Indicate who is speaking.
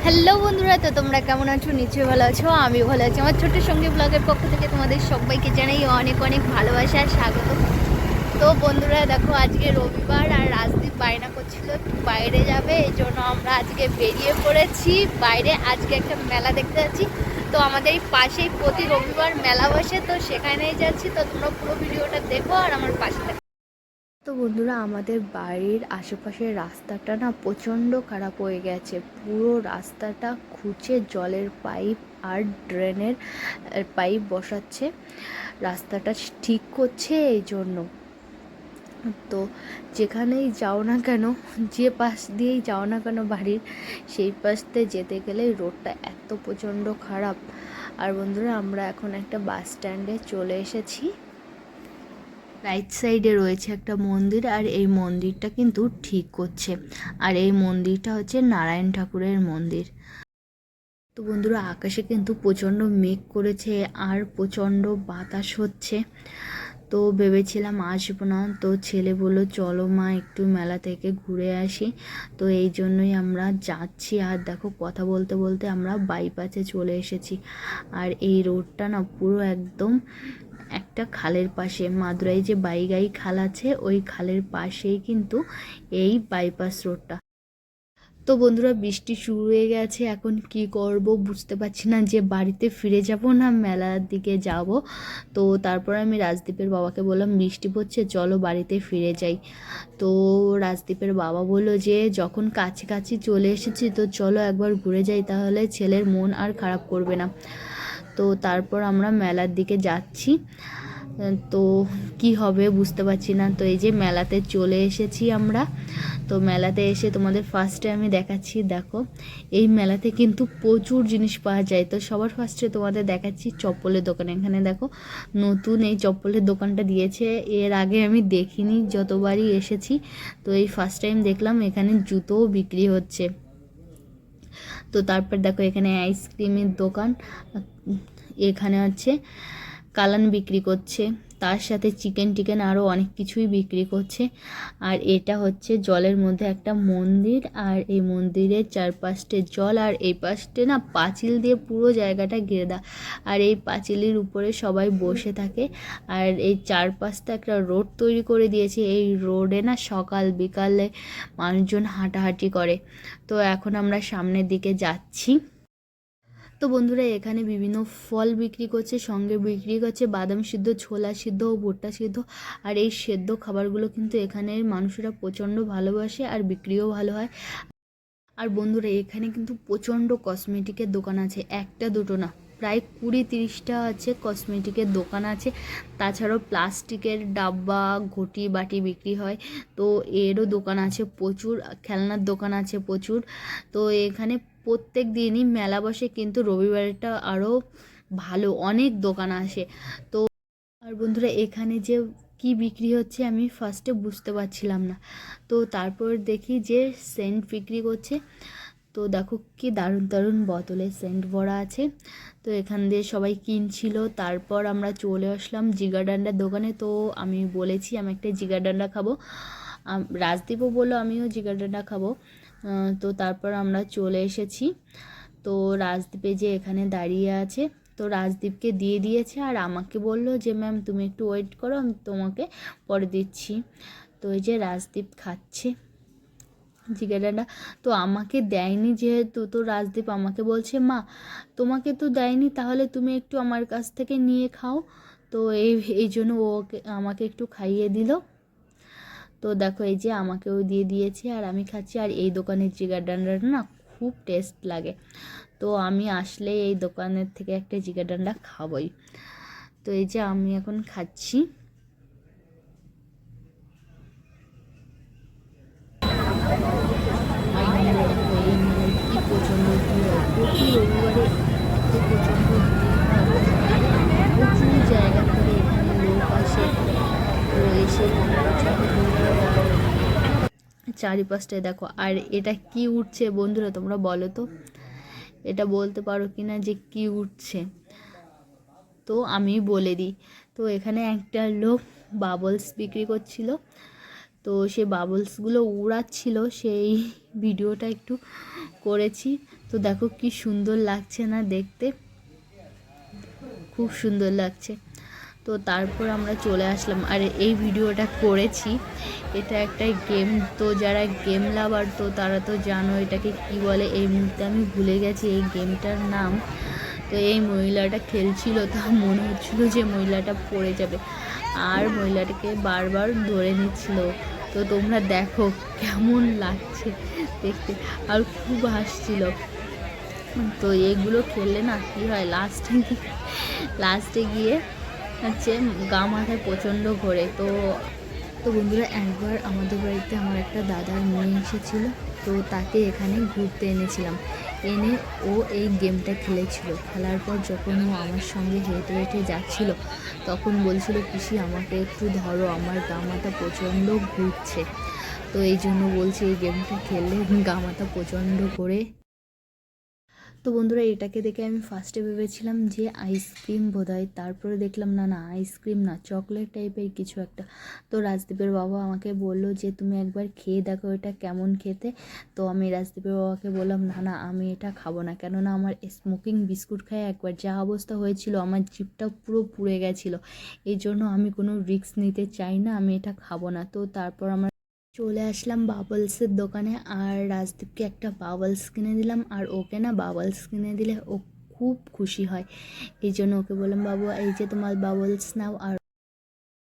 Speaker 1: Hello বন্ধুরা, তো তোমরা কেমন আছো? নিশ্চয়ই ভালো আছো, আমি ভালো আছি। আমার ছোট্ট সঙ্গী ব্লগের পক্ষ থেকে তোমাদের সবাইকে জানাই অনেক অনেক ভালোবাসা আর স্বাগত। তো বন্ধুরা দেখো, আজকে রবিবার আর রাজদীপ বায়না করছিল একটু বাইরে যাবে, এই জন্য আমরা আজকে বেরিয়ে পড়েছি বাইরে। আজকে একটা মেলা দেখতে যাচ্ছি। তো আমাদের এই পাশেই প্রতি রবিবার মেলা বসে, তো সেখানেই যাচ্ছি। তো তোমরা পুরো ভিডিওটা দেখো আর আমার পাশে দেখো। তো বন্ধুরা, আমাদের বাড়ির আশেপাশের রাস্তাটা না প্রচণ্ড খারাপ হয়ে গেছে। পুরো রাস্তাটা খুঁজে জলের পাইপ আর ড্রেনের পাইপ বসাচ্ছে, রাস্তাটা ঠিক করছে। এই জন্য তো যেখানেই যাও না কেন, যে পাশ দিয়েই যাও না কেন বাড়ির, সেই পাশ দিয়ে যেতে গেলে রোডটা এত প্রচণ্ড খারাপ। আর বন্ধুরা, আমরা এখন একটা বাস স্ট্যান্ডে চলে এসেছি। রাইট সাইডে রয়েছে একটা মন্দির, আর এই মন্দিরটা কিন্তু ঠিক করছে। আর এই মন্দিরটা হচ্ছে নারায়ণ ঠাকুরের মন্দির। তো বন্ধুরা, আকাশে কিন্তু প্রচণ্ড মেঘ করেছে আর প্রচণ্ড বাতাস হচ্ছে। তো ভেবেছিলাম আসবো না, তো ছেলে বললো চলো মা একটু মেলা থেকে ঘুরে আসি। তো এই জন্যই আমরা যাচ্ছি। আর দেখো, কথা বলতে বলতে আমরা বাইপাসে চলে এসেছি। আর এই রোডটা না পুরো একদম একটা খালের পাশে, মাদুরাই যে বাইগাই খাল আছে ওই খালের পাশেই কিন্তু এই বাইপাস রোডটা। তো বন্ধুরা, বৃষ্টি শুরু হয়ে গেছে, এখন কি করব বুঝতে পারছি না, যে বাড়িতে ফিরে যাব না মেলার দিকে যাব। তো তারপর আমি রাজদীপের বাবাকে বললাম বৃষ্টি পড়ছে, চলো বাড়িতে ফিরে যাই। তো রাজদীপের বাবা বলল যে যখন কাছাকাছি চলে এসেছি তো চলো একবার ঘুরে যাই, তাহলে ছেলের মন আর খারাপ করবে না। তো তারপর আমরা মেলার দিকে যাচ্ছি। তো কি হবে বুঝতে পারছি না। তো এই যে মেলাতে চলে এসেছি আমরা। তো মেলাতে এসে তোমাদের ফার্স্টে আমি দেখাচ্ছি, দেখো এই মেলাতে কিন্তু প্রচুর জিনিস পাওয়া যায়। তো সবার ফার্স্টে তোমাদের দেখাচ্ছি চপ্পলের দোকান। এখানে দেখো নতুন এই চপ্পলের দোকানটা দিয়েছে, এর আগে আমি দেখিনি যতবারই এসেছি। তো এই ফার্স্ট টাইম দেখলাম এখানে জুতোও বিক্রি হচ্ছে। তো তারপর দেখো এখানে আইসক্রিমের দোকান, এখানে হচ্ছে কালান বিক্রি করছে, তার সাথে চিকেন টিকেন আরও অনেক কিছুই বিক্রি করছে। আর এটা হচ্ছে জলের মধ্যে একটা মন্দির, আর এই মন্দিরের চারপাশে জল, আর এই পাশে না পাঁচিল দিয়ে পুরো জায়গাটা ঘিরে দেওয়া। আর এই পাঁচিলের উপরে সবাই বসে থাকে। আর এই চারপাশটা একটা রোড তৈরি করে দিয়েছে, এই রোডে না সকাল বিকালে মানুষজন হাঁটাহাঁটি করে। তো এখন আমরা সামনের দিকে যাচ্ছি। তো বন্ধুরা, এখানে বিভিন্ন ফল বিক্রি করছে, সঙ্গে বিক্রি করছে বাদাম সিদ্ধ, ছোলা সিদ্ধ ও ভুট্টা সিদ্ধ। আর এই সেদ্ধ খাবারগুলো কিন্তু এখানের মানুষেরা প্রচণ্ড ভালোবাসে আর বিক্রিও ভালো হয়। আর বন্ধুরা, এখানে কিন্তু প্রচণ্ড কসমেটিকের দোকান আছে, একটা দুটো না, প্রায় 20-30টা আছে কসমেটিকের দোকান আছে। তাছাড়াও প্লাস্টিকের ডাব্বা, ঘটি বাটি বিক্রি হয়। তো এরও দোকান আছে প্রচুর, খেলনার দোকান আছে প্রচুর। তো এখানে প্রত্যেক দিনই মেলা বসে, কিন্তু রবিবারটা আরও ভালো, অনেক দোকান আসে। তো আর বন্ধুরা, এখানে যে কি বিক্রি হচ্ছে আমি ফার্স্টে বুঝতে পারছিলাম না। তো তারপর দেখি যে সেন্ট বিক্রি করছে। তো দেখো কি দারুণ দারুণ বোতলে সেন্ট ভরা আছে। তো এখান দিয়ে সবাই কিনছিল। তারপর আমরা চলে আসলাম জিগারডান্ডার দোকানে। তো আমি বলেছি আমি একটা জিগারডান্ডা খাবো, রাজদীপও বললো আমিও জিগারডান্ডা খাবো। তো তারপর আমরা চলে এসেছি। তো রাজদীপে যে এখানে দাঁড়িয়ে আছে, তো রাজদীপকে দিয়ে দিয়েছে, আর আমাকে বলল যে ম্যাম তুমি একটু ওয়েট করো, আমি তোমাকে পরে দিচ্ছি। তো এই যে রাজদীপ খাচ্ছে জিগেরাটা। তো আমাকে দেয়নি যেহেতু, তো রাজদীপ আমাকে বলছে মা তোমাকে তো দেয়নি, তাহলে তুমি একটু আমার কাছ থেকে নিয়ে খাও। তো এই জন্য ওকে আমাকে একটু খাইয়ে দিল। তো দেখো এই যে আমাকেও দিয়ে দিয়েছে আর আমি খাচ্ছি। আর এই দোকানের জিগারডান্ডাটা না খুব টেস্ট লাগে। তো আমি আসলে এই দোকানের থেকে একটা জিগারডান্ডা খাবই। তো এই যে আমি এখন খাচ্ছি। আর দেখো এই মেলায় কি প্রচণ্ড ভিড় হয়, প্রতি রবিবারে এত প্রচণ্ড ভিড় হয়। প্রচুর জায়গা থেকে এখানে লোক আসে। তো এসে ছবি তুলতে, চারিপাশটায় দেখো। আর এটা কি উঠছে বন্ধুরা তোমরা বলো তো, এটা বলতে পারো কি না যে কি উঠছে? তো আমি বলে দিই। তো এখানে একটা লোক বাবলস বিক্রি করছিল। তো সে বাবলসগুলো উড়াচ্ছিল, সেই ভিডিওটা একটু করেছি। তো দেখো কি সুন্দর লাগছে না দেখতে, খুব সুন্দর লাগছে। তো তারপর আমরা চলে আসলাম, আর এই ভিডিওটা করেছি, এটা একটা গেম। তো যারা গেম লাভার তো তারা তো জানো এটাকে কি বলে, এই মুহূর্তে আমি ভুলে গেছি এই গেমটার নাম। তো এই মহিলাটা খেলছিল, তা মনে হচ্ছিল যে মহিলাটা পড়ে যাবে, আর মহিলাটাকে বারবার ধরে নিচ্ছিল। তো তোমরা দেখো কেমন লাগছে দেখতে, আর খুব হাসছিল। তো এগুলো খেললে না কী হয়, লাস্টে গিয়ে হচ্ছে গা মাথায় প্রচণ্ড ঘোরে। তো বন্ধুরা, একবার আমাদের বাড়িতে আমার একটা দাদার মেয়ে এসেছিলো, তো তাকে এখানে ঘুরতে এনেছিলাম, এনে ও এই গেমটা খেলেছিল। খেলার পর যখন ও আমার সঙ্গে হেঁটে হেঁটে যাচ্ছিল, তখন বলছিল পিসি আমাকে একটু ধরো, আমার গা মাথা প্রচণ্ড ঘুরছে। তো এই জন্য বলছি এই গেমটা খেললে গা মাথা প্রচণ্ড করে। তো বন্ধুরা, এটাকে দেখে আমি ফার্স্টে ভেবেছিলাম যে আইসক্রিম বোধহয়, তারপরে দেখলাম না না আইসক্রিম না, চকলেট টাইপের কিছু একটা। তো রাজদীপের বাবা আমাকে বললো যে তুমি একবার খেয়ে দেখো এটা কেমন খেতে। তো আমি রাজদীপের বাবাকে বললাম না না আমি এটা খাবো না, কেননা আমার স্মোকিং বিস্কুট খায় একবার যা অবস্থা হয়েছিল, আমার জিভটা পুরো পুড়ে গেছিলো। এই জন্য আমি কোনো রিস্ক নিতে চাই না, আমি এটা খাবো না। তো তারপর আমার চলে আসলাম বাবলসের দোকানে, আর রাজদীপকে একটা বাবলস কিনে দিলাম, আর ওকে না বাবলস কিনে দিলে ও খুব খুশি হয়। এই জন্য ওকে বললাম বাবু এই যে তোমার বাবলস নাও। আর